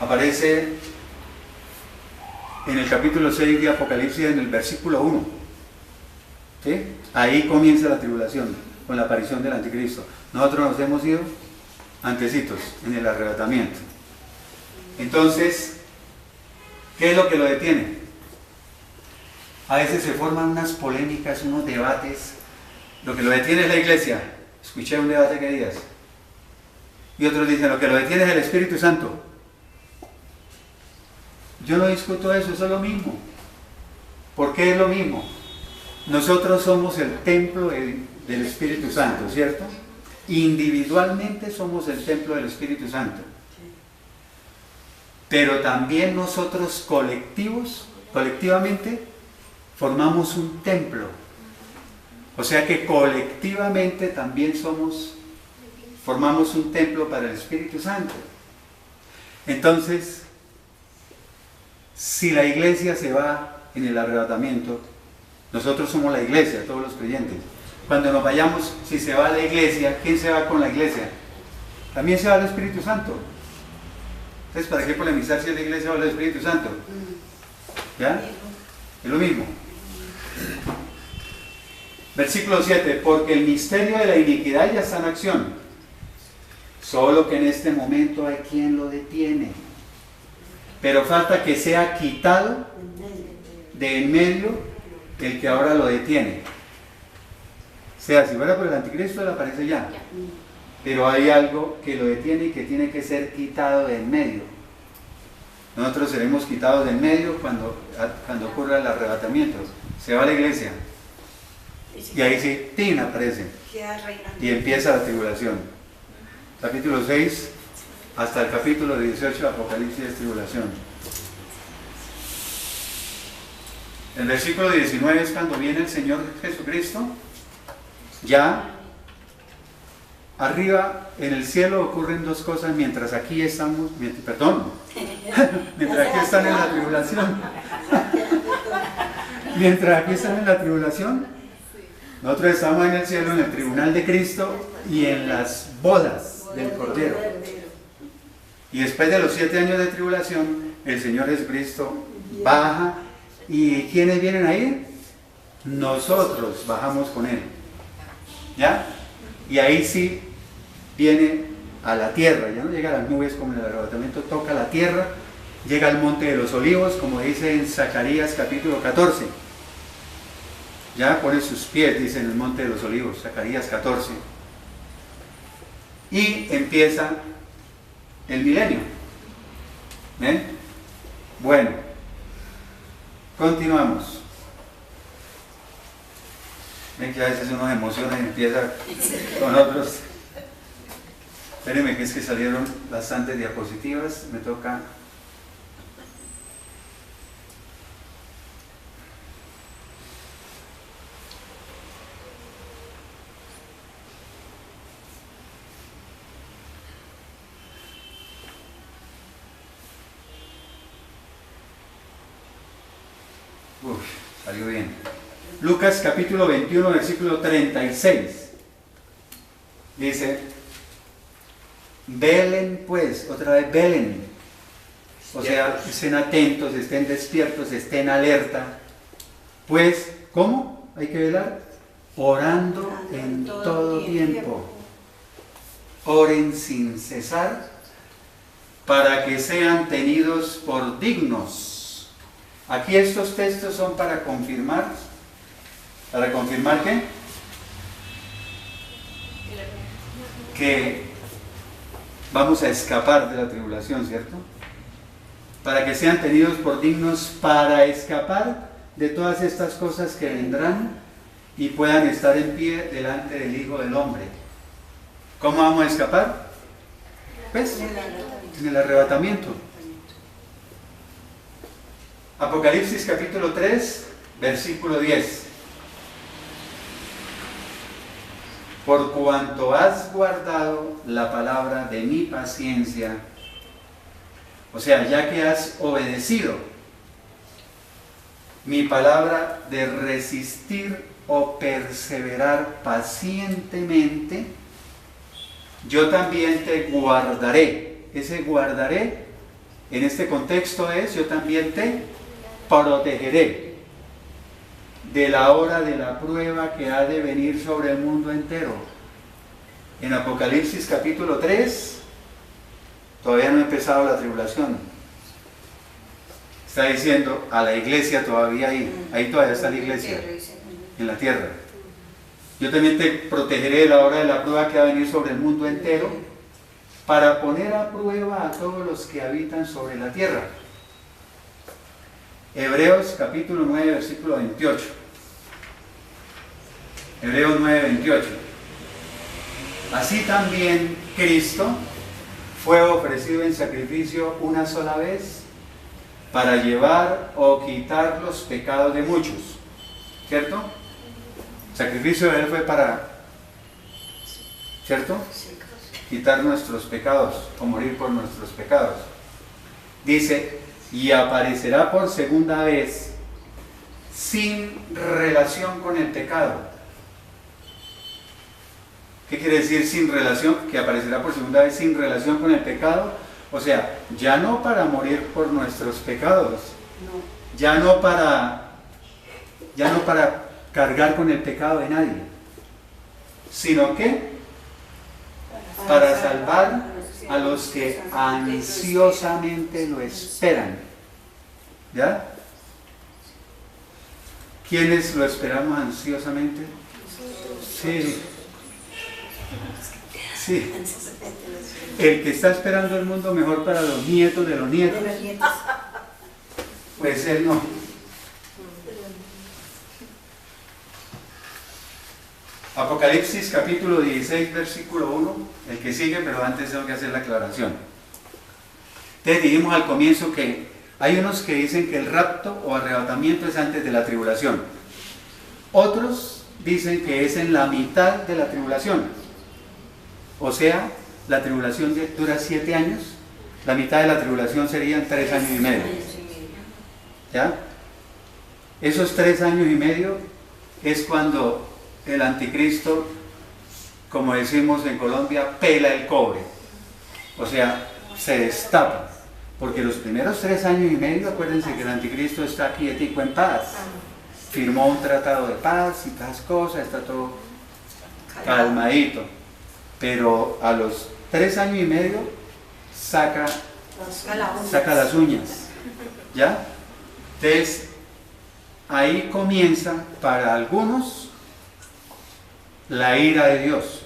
Aparece en el capítulo 6 de Apocalipsis, en el versículo 1. ¿Sí? Ahí comienza la tribulación, con la aparición del anticristo. Nosotros nos hemos ido antecitos, en el arrebatamiento. Entonces, ¿qué es lo que lo detiene? A veces se forman unas polémicas, unos debates. Lo que lo detiene es la iglesia. Escuché un debate que días. Y otros dicen, lo que lo detiene es el Espíritu Santo. Yo no discuto eso, eso es lo mismo. ¿Por qué es lo mismo? Nosotros somos el templo del Espíritu Santo, ¿cierto? Individualmente somos el templo del Espíritu Santo. Pero también nosotros colectivamente, formamos un templo. O sea que colectivamente también formamos un templo para el Espíritu Santo. Entonces, si la iglesia se va en el arrebatamiento, nosotros somos la iglesia, todos los creyentes. Cuando nos vayamos, si se va a la iglesia, ¿quién se va con la iglesia? También se va el Espíritu Santo. Entonces, ¿para qué polemizar si es la iglesia o el Espíritu Santo? ¿Ya? Es lo mismo. Versículo 7, porque el misterio de la iniquidad ya está en acción, solo que en este momento hay quien lo detiene, pero falta que sea quitado de en medio el que ahora lo detiene. O sea, si fuera por el anticristo, él aparece ya, pero hay algo que lo detiene y que tiene que ser quitado de en medio. Nosotros seremos quitados de en medio cuando ocurra el arrebatamiento. Se va a la iglesia. Y ahí sí, ¡tin!, aparece. Y empieza la tribulación. Capítulo 6 hasta el capítulo 18 de Apocalipsis es tribulación. El versículo 19 es cuando viene el Señor Jesucristo. Ya arriba en el cielo ocurren dos cosas mientras aquí estamos, mientras aquí están en la tribulación. Mientras aquí están en la tribulación, nosotros estamos en el cielo, en el tribunal de Cristo y en las bodas del Cordero. Y después de los 7 años de tribulación, el Señor Jesucristo baja. ¿Y quiénes vienen ahí? Nosotros bajamos con Él. ¿Ya? Y ahí sí viene a la tierra, ya no llega a las nubes como en el arrebatamiento, toca la tierra, llega al monte de los olivos, como dice en Zacarías capítulo 14. Ya pone sus pies, dice, en el monte de los olivos, Zacarías 14. Y empieza el milenio. ¿Ven? Bueno, continuamos. Ven que a veces uno se emociona y empieza con otros. Espérenme, que es que salieron bastantes diapositivas, me toca. Salió bien. Lucas capítulo 21, versículo 36. Dice, velen pues, otra vez velen. O sea, estén atentos, estén despiertos, estén alerta. Pues, ¿cómo? Hay que velar. Orando en todo tiempo. Oren sin cesar, para que sean tenidos por dignos. Aquí estos textos son para confirmar. ¿Para confirmar qué? Que vamos a escapar de la tribulación, ¿cierto? Para que sean tenidos por dignos para escapar de todas estas cosas que vendrán y puedan estar en pie delante del Hijo del Hombre. ¿Cómo vamos a escapar? Pues en el arrebatamiento. Apocalipsis capítulo 3, versículo 10. Por cuanto has guardado la palabra de mi paciencia, o sea, ya que has obedecido mi palabra de resistir o perseverar pacientemente, yo también te guardaré. Ese guardaré en este contexto es: yo también te protegeré de la hora de la prueba que ha de venir sobre el mundo entero. En Apocalipsis capítulo 3, todavía no ha empezado la tribulación. Está diciendo a la iglesia todavía ahí todavía está la iglesia, en la tierra. Yo también te protegeré de la hora de la prueba que va a venir sobre el mundo entero, para poner a prueba a todos los que habitan sobre la tierra. Hebreos capítulo 9, versículo 28. Hebreos 9, 28. Así también Cristo fue ofrecido en sacrificio una sola vez para llevar o quitar los pecados de muchos. ¿Cierto? El sacrificio de Él fue para, ¿cierto?, quitar nuestros pecados o morir por nuestros pecados. Dice: y aparecerá por segunda vez sin relación con el pecado. ¿Qué quiere decir sin relación? Que aparecerá por segunda vez sin relación con el pecado. O sea, ya no para morir por nuestros pecados, ya no para cargar con el pecado de nadie, sino que para salvar a los que ansiosamente lo esperan. ¿Ya? ¿Quiénes lo esperamos ansiosamente? Sí. Sí. El que está esperando el mundo mejor para los nietos de los nietos. Pues él no. Apocalipsis capítulo 16, versículo 1, el que sigue, pero antes tengo que hacer la aclaración. Entonces dijimos al comienzo que hay unos que dicen que el rapto o arrebatamiento es antes de la tribulación. Otros dicen que es en la mitad de la tribulación. O sea, la tribulación dura 7 años, la mitad de la tribulación serían 3 años y medio. ¿Ya? Esos 3 años y medio es cuando el anticristo, como decimos en Colombia, pela el cobre. O sea, se destapa. Porque los primeros 3 años y medio, acuérdense que el anticristo está quietico en paz. Firmó un tratado de paz y todas cosas, está todo calmadito. Pero a los 3 años y medio saca las uñas. ¿Ya? Entonces, ahí comienza para algunos la ira de Dios.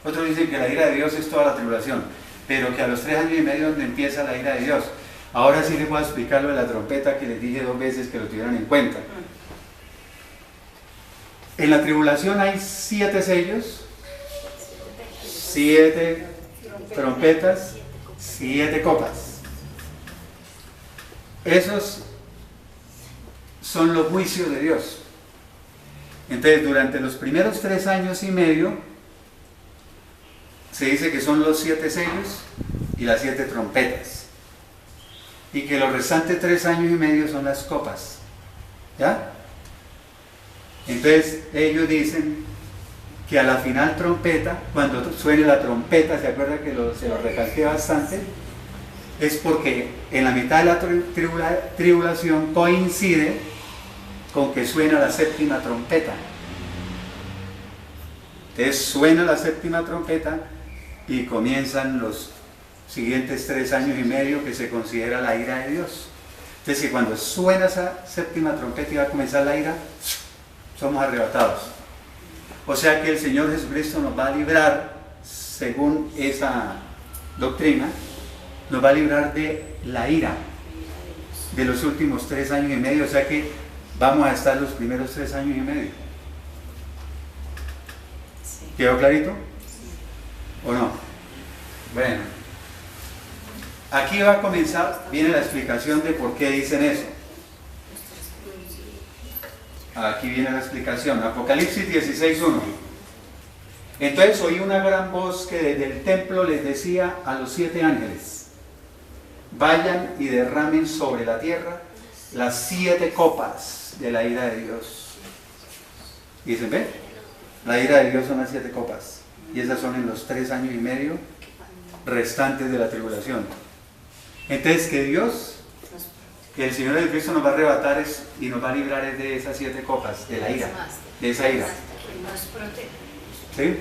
Otros dicen que la ira de Dios es toda la tribulación, pero que a los 3 años y medio es donde empieza la ira de Dios. Ahora sí les voy a explicar lo de la trompeta, que les dije 2 veces que lo tuvieran en cuenta. En la tribulación hay 7 sellos, 7 trompetas, 7 copas. Esos son los juicios de Dios. Entonces, durante los primeros 3 años y medio, se dice que son los 7 sellos y las 7 trompetas. Y que los restantes 3 años y medio son las copas. ¿Ya? Entonces, ellos dicen que a la final trompeta, cuando suene la trompeta, ¿se acuerda que se lo recalqué bastante? Es porque en la mitad de la tribulación coincide con que suena la 7ª trompeta. Entonces suena la 7ª trompeta y comienzan los siguientes 3 años y medio que se considera la ira de Dios. Entonces, que cuando suena esa 7ª trompeta y va a comenzar la ira, somos arrebatados. O sea que el Señor Jesucristo nos va a librar, según esa doctrina, nos va a librar de la ira de los últimos 3 años y medio. O sea que vamos a estar los primeros 3 años y medio. ¿Quedó clarito? ¿O no? Bueno, aquí va a comenzar, viene la explicación de por qué dicen eso. Aquí viene la explicación. Apocalipsis 16:1. Entonces oí una gran voz que desde el templo les decía a los 7 ángeles: vayan y derramen sobre la tierra las 7 copas de la ira de Dios. Y dicen, ¿ve? La ira de Dios son las 7 copas. Y esas son en los 3 años y medio restantes de la tribulación. Entonces que el Señor Jesucristo nos va a arrebatar y nos va a librar de esas 7 copas, de la ira, de esa ira. ¿Sí?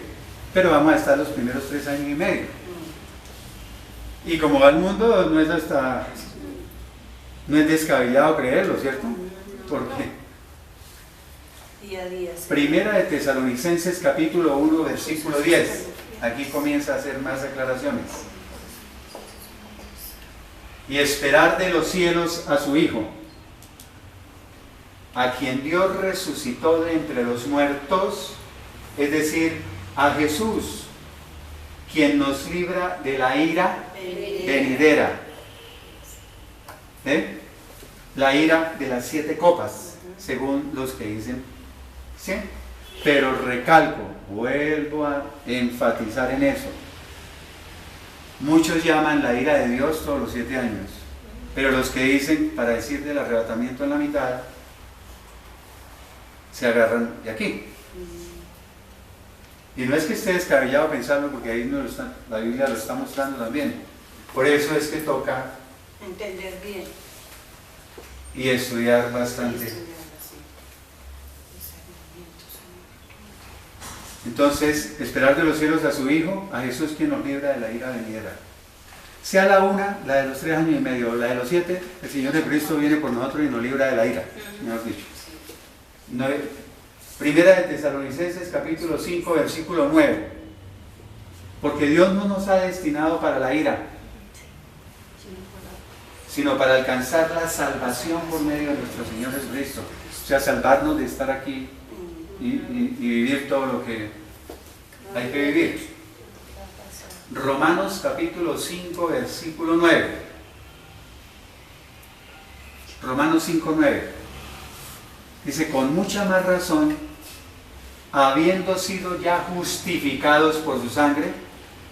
Pero vamos a estar los primeros 3 años y medio. Y como va el mundo, no es descabellado creerlo, ¿cierto? Porque Primera de Tesalonicenses capítulo 1 versículo 10. Aquí comienza a hacer más aclaraciones. Y esperar de los cielos a su Hijo, a quien Dios resucitó de entre los muertos, es decir, a Jesús, quien nos libra de la ira venidera. La ira de las 7 copas, según los que dicen, ¿sí? Pero recalco, vuelvo a enfatizar en eso. Muchos llaman la ira de Dios todos los 7 años, pero los que dicen, para decir del arrebatamiento en la mitad, se agarran de aquí. Y no es que esté descabellado pensarlo, porque ahí la Biblia lo está mostrando también. Por eso es que toca entender bien y estudiar bastante. Entonces, esperar de los cielos a su Hijo, a Jesús, quien nos libra de la ira venidera. Sea la una, la de los 3 años y medio, la de los 7, el Señor de Cristo viene por nosotros y nos libra de la ira, mejor dicho. Primera de Tesalonicenses capítulo 5 versículo 9. Porque Dios no nos ha destinado para la ira, sino para alcanzar la salvación por medio de nuestro Señor Jesucristo. O sea, salvarnos de estar aquí y vivir todo lo que hay que vivir. Romanos capítulo 5 versículo 9. Romanos 5, 9. Dice, con mucha más razón, habiendo sido ya justificados por su sangre,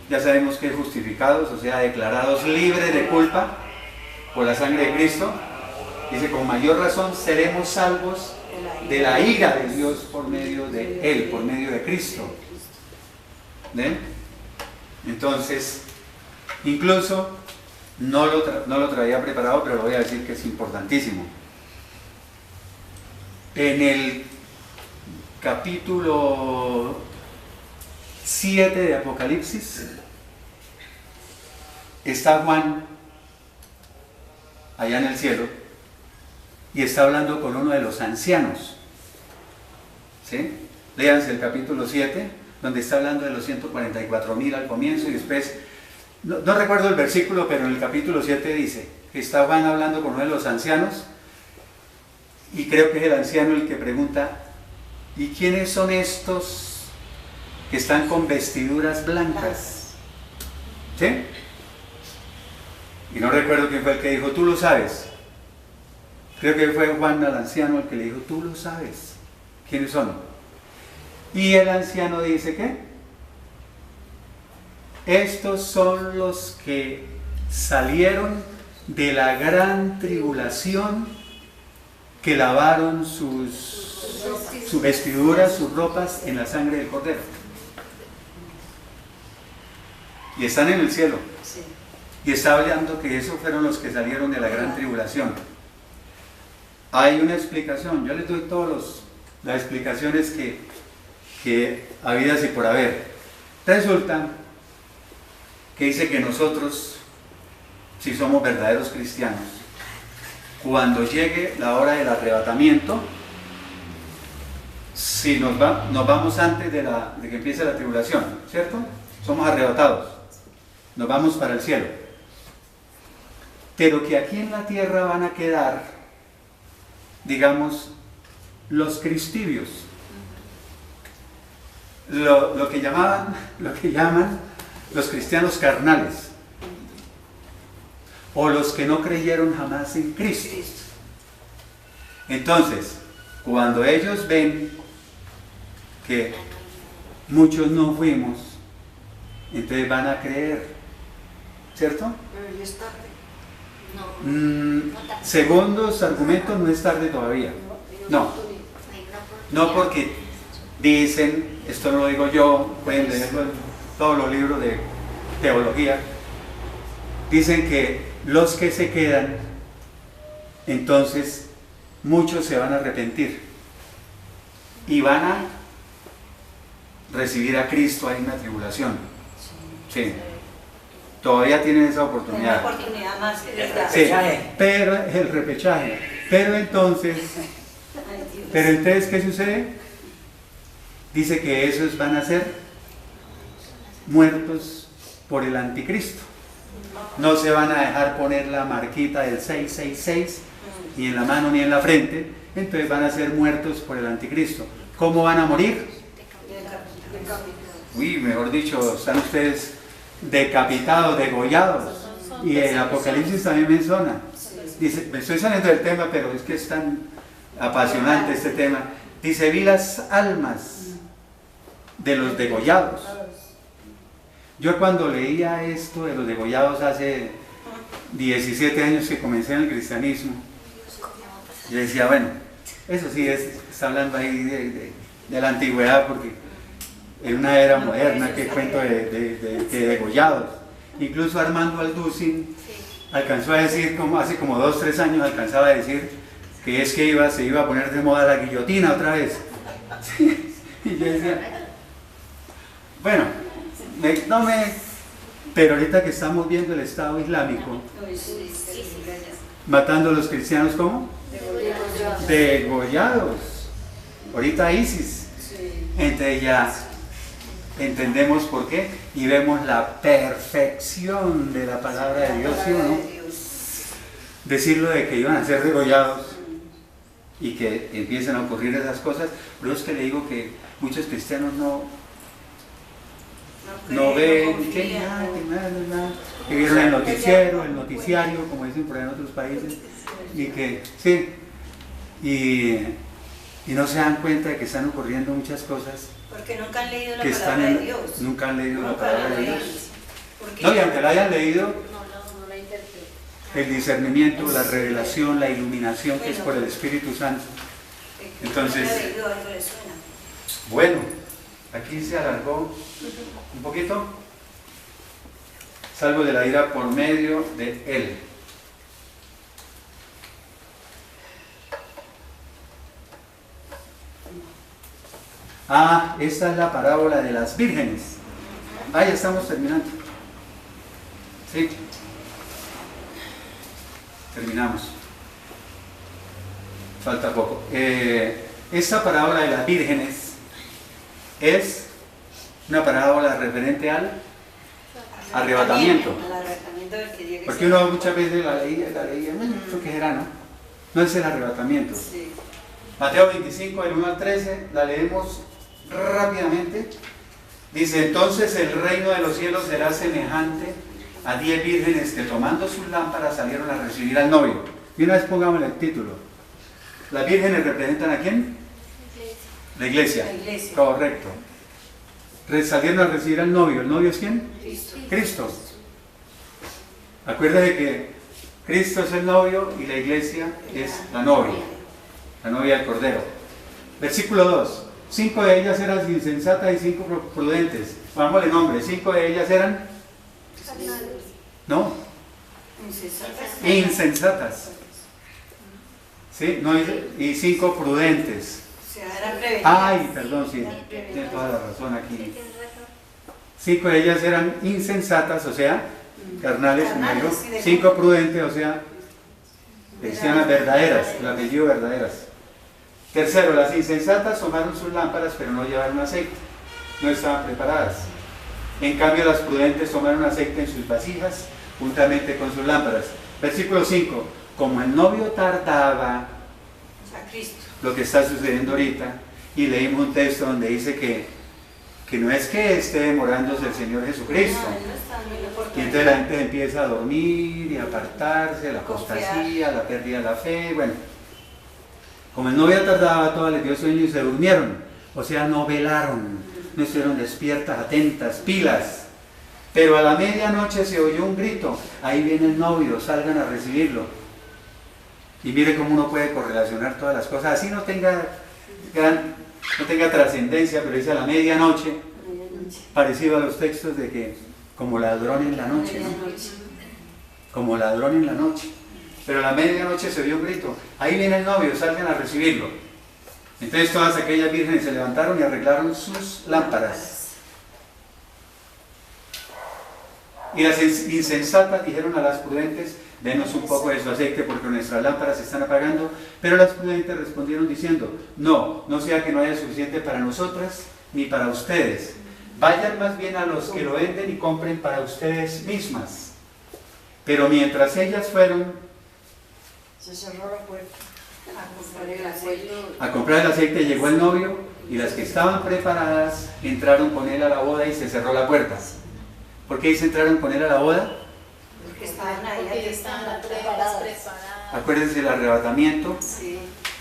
ya sabemos que justificados, o sea, declarados libres de culpa por la sangre de Cristo, dice, con mayor razón seremos salvos de la ira de Dios por medio de Él, por medio de Cristo. ¿Ven? Entonces, incluso no lo traía preparado, pero lo voy a decir que es importantísimo. En el capítulo 7 de Apocalipsis está Juan allá en el cielo y está hablando con uno de los ancianos. ¿Sí? Léanse el capítulo 7, donde está hablando de los 144.000 al comienzo y después, no recuerdo el versículo, pero en el capítulo 7 dice que está Juan hablando con uno de los ancianos y creo que es el anciano el que pregunta, ¿y quiénes son estos que están con vestiduras blancas? ¿Sí? Y no recuerdo quién fue el que dijo, tú lo sabes. Creo que fue Juan al anciano el que le dijo, tú lo sabes. ¿Quiénes son? Y el anciano dice, ¿qué? Estos son los que salieron de la gran tribulación, que lavaron su vestidura, sus ropas en la sangre del Cordero. Y están en el cielo. Y está hablando que esos fueron los que salieron de la gran tribulación. Hay una explicación, yo les doy todas las explicaciones que habidas y por haber. Resulta que dice que nosotros, si somos verdaderos cristianos, cuando llegue la hora del arrebatamiento, si nos vamos antes de que empiece la tribulación, ¿cierto? Somos arrebatados, nos vamos para el cielo. Pero que aquí en la tierra van a quedar, digamos, los cristibios, lo que llaman los cristianos carnales, o los que no creyeron jamás en Cristo. Entonces, cuando ellos ven que muchos no fuimos, entonces van a creer, ¿cierto? Pero ya es tarde. Según los argumentos no es tarde todavía. No porque dicen, esto no lo digo yo, pueden leerlo en todos los libros de teología, dicen que los que se quedan, entonces muchos se van a arrepentir y van a recibir a Cristo ahí en la tribulación. Sí. Todavía tienen esa Una oportunidad. oportunidad más que les da. Sí, pero el repechaje. Pero entonces, ¿qué sucede? Dice que esos van a ser muertos por el anticristo. No se van a dejar poner la marquita del 666 ni en la mano ni en la frente, entonces van a ser muertos por el anticristo. ¿Cómo van a morir? Uy, mejor dicho, están ustedes decapitados, degollados. Y el Apocalipsis también menciona. Dice, me estoy saliendo del tema, pero es que es tan apasionante este tema. Dice, vi las almas de los degollados. Yo cuando leía esto de los degollados hace 17 años que comencé en el cristianismo, yo decía, bueno, eso sí está hablando ahí de la antigüedad, porque en una era moderna, que cuento de degollados. Incluso Armando Alducin alcanzó a decir, hace como 2 o 3 años, alcanzaba a decir que es que se iba a poner de moda la guillotina otra vez. Y yo decía, bueno, pero ahorita que estamos viendo el Estado Islámico matando a los cristianos, ¿cómo? Degollados. Ahorita ISIS. Entonces ya entendemos por qué y vemos la perfección de la palabra de Dios, ¿sí o no? Decirlo de que iban a ser degollados y que empiezan a ocurrir esas cosas, pero es que le digo que muchos cristianos no ven, que nada, que vieron el noticiario, como dicen por ahí en otros países, y que sí, y no se dan cuenta de que están ocurriendo muchas cosas. Porque nunca han leído la palabra de Dios. Nunca han leído la palabra de Dios. No, y aunque la hayan leído, el discernimiento, la revelación, la iluminación que es por el Espíritu Santo. Entonces, bueno, aquí se alargó un poquito. Salvo de la ira por medio de él. Esta es la parábola de las vírgenes. Ya estamos terminando. Sí. Terminamos. Falta poco. Esta parábola de las vírgenes es una parábola referente al arrebatamiento. Porque uno muchas veces la leía, ¿esto qué era, no? No es el arrebatamiento. Mateo 25, del 1 al 13, la leemos rápidamente. Dice, entonces el reino de los cielos será semejante a 10 vírgenes que tomando sus lámparas salieron a recibir al novio. Y una vez pongamos el título. ¿Las vírgenes representan a quién? La iglesia. La iglesia. Correcto. Salieron a recibir al novio. ¿El novio es quién? Cristo. Acuérdate que Cristo es el novio y la iglesia es la novia del Cordero. Versículo 2. 5 de ellas eran insensatas y 5 prudentes. Vámonos nombre. 5 de ellas eran... No. Insensatas. ¿Sí? No, y 5 prudentes. Perdón, sí. Tiene toda la razón aquí. 5 de ellas eran insensatas, o sea, carnales, 5 prudentes, o sea, cristianas verdaderas, el apellido verdaderas. Tercero, las insensatas tomaron sus lámparas, pero no llevaron aceite, no estaban preparadas. En cambio, las prudentes tomaron aceite en sus vasijas, juntamente con sus lámparas. Versículo 5, como el novio tardaba, lo que está sucediendo ahorita, y leímos un texto donde dice que no es que esté demorándose el Señor Jesucristo, y entonces la gente empieza a dormir y a apartarse, la apostasía, la pérdida de la fe. Bueno, como el novio tardaba, todas les dio sueño y se durmieron, o sea, no velaron, no estuvieron despiertas, atentas, pilas. Pero a la medianoche se oyó un grito, ahí viene el novio, salgan a recibirlo. Y mire cómo uno puede correlacionar todas las cosas, así no tenga trascendencia, pero dice a la medianoche, parecido a los textos de que como ladrón en la noche, ¿no? como ladrón en la noche. Pero a la medianoche se oyó un grito, ahí viene el novio, salgan a recibirlo. Entonces todas aquellas vírgenes se levantaron y arreglaron sus lámparas. Y las insensatas dijeron a las prudentes, denos un poco de su aceite porque nuestras lámparas se están apagando. Pero las prudentes respondieron diciendo, no sea que no haya suficiente para nosotras ni para ustedes. Vayan más bien a los que lo venden y compren para ustedes mismas. Pero mientras ellas fueron Se cerró la puerta a comprar el aceite, llegó el novio y las que estaban preparadas entraron con él a la boda y se cerró la puerta. ¿Por qué dice entraron con él a la boda? Porque estaban ahí, Porque estaban preparadas. Acuérdense del arrebatamiento. Sí.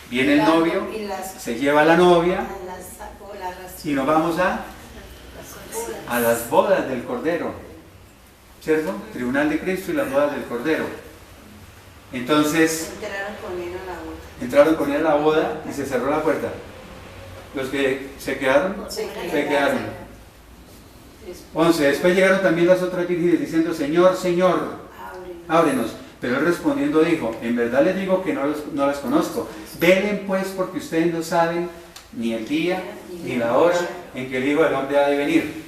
Viene el novio, se lleva a la novia y nos vamos a las bodas del Cordero, ¿cierto? Tribunal de Cristo y las bodas del Cordero. Entonces entraron con él a la boda y se cerró la puerta. Los que se quedaron, se quedaron. 11. Después llegaron también las otras vírgenes diciendo, Señor, Señor, ábrenos. Pero él respondiendo dijo, en verdad les digo que no las conozco. Velen pues porque ustedes no saben ni el día ni la hora en que el Hijo del Hombre ha de venir.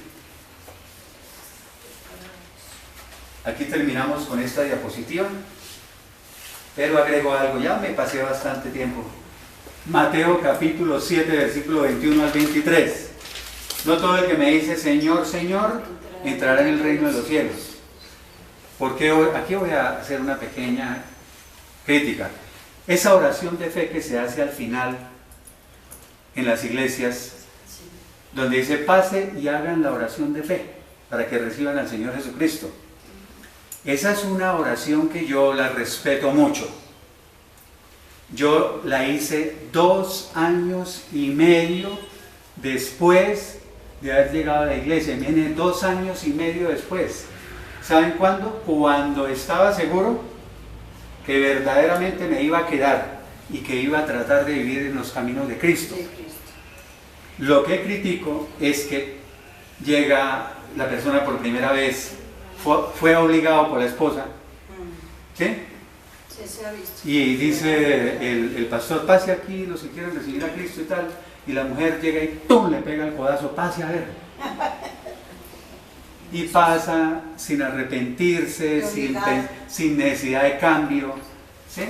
Aquí terminamos con esta diapositiva, pero agrego algo, ya me pasé bastante tiempo. Mateo capítulo 7, versículo 21 al 23. No todo el que me dice Señor, Señor, entrará en el reino de los cielos. Porque aquí voy a hacer una pequeña crítica. Esa oración de fe que se hace al final en las iglesias, donde dice pase y hagan la oración de fe para que reciban al Señor Jesucristo. Esa es una oración que yo la respeto mucho. Yo la hice 2 años y medio después de haber llegado a la iglesia. Viene 2 años y medio después. ¿Saben cuándo? Cuando estaba seguro que verdaderamente me iba a quedar y que iba a tratar de vivir en los caminos de Cristo. Lo que critico es que llega la persona por primera vez, fue obligado por la esposa, ¿sí? Sí, se ha visto. Y dice el pastor, pase aquí los que quieren recibir a Cristo y tal, y la mujer llega y ¡tum!, le pega el codazo, pase a ver. Y pasa sin arrepentirse, sin necesidad de cambio, ¿sí?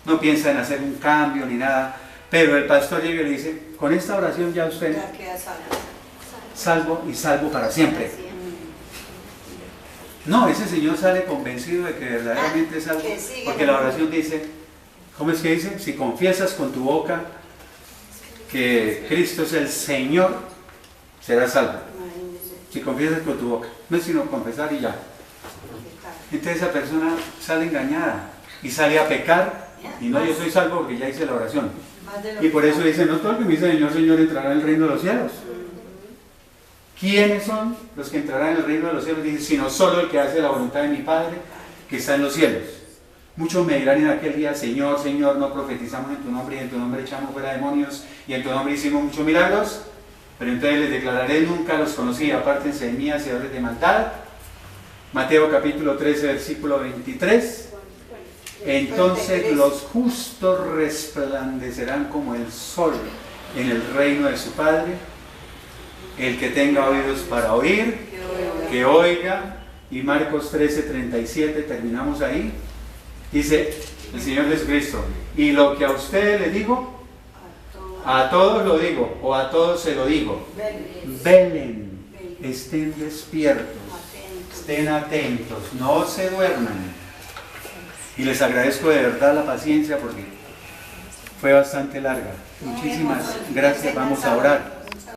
No piensa en hacer un cambio ni nada, pero el pastor llega y le dice, con esta oración ya usted Ya queda salvo y salvo para siempre. No, ese señor sale convencido de que verdaderamente es salvo, porque la oración dice, ¿cómo es que dice? Si confiesas con tu boca que Cristo es el Señor, serás salvo. Si confiesas con tu boca, no es sino confesar y ya. Entonces esa persona sale engañada y sale a pecar y no, yo soy salvo porque ya hice la oración. Y por eso dice, no todo el que me dice Señor, Señor entrará en el reino de los cielos. ¿Quiénes son los que entrarán en el reino de los cielos? Dice, sino solo el que hace la voluntad de mi Padre que está en los cielos. Muchos me dirán en aquel día, Señor, Señor, no profetizamos en tu nombre y en tu nombre echamos fuera demonios y en tu nombre hicimos muchos milagros. Pero entonces les declararé, nunca los conocí, apártense de mí, hacedores de maldad. Mateo capítulo 13, versículo 23. Entonces los justos resplandecerán como el sol en el reino de su Padre. El que tenga oídos para oír, que oiga. Y Marcos 13, 37, terminamos ahí. Dice el Señor Jesucristo, y lo que a ustedes les digo, a todos lo digo, o a todos se lo digo. Velen, estén despiertos, estén atentos, no se duerman. Y les agradezco de verdad la paciencia porque fue bastante larga. Muchísimas gracias, vamos a orar.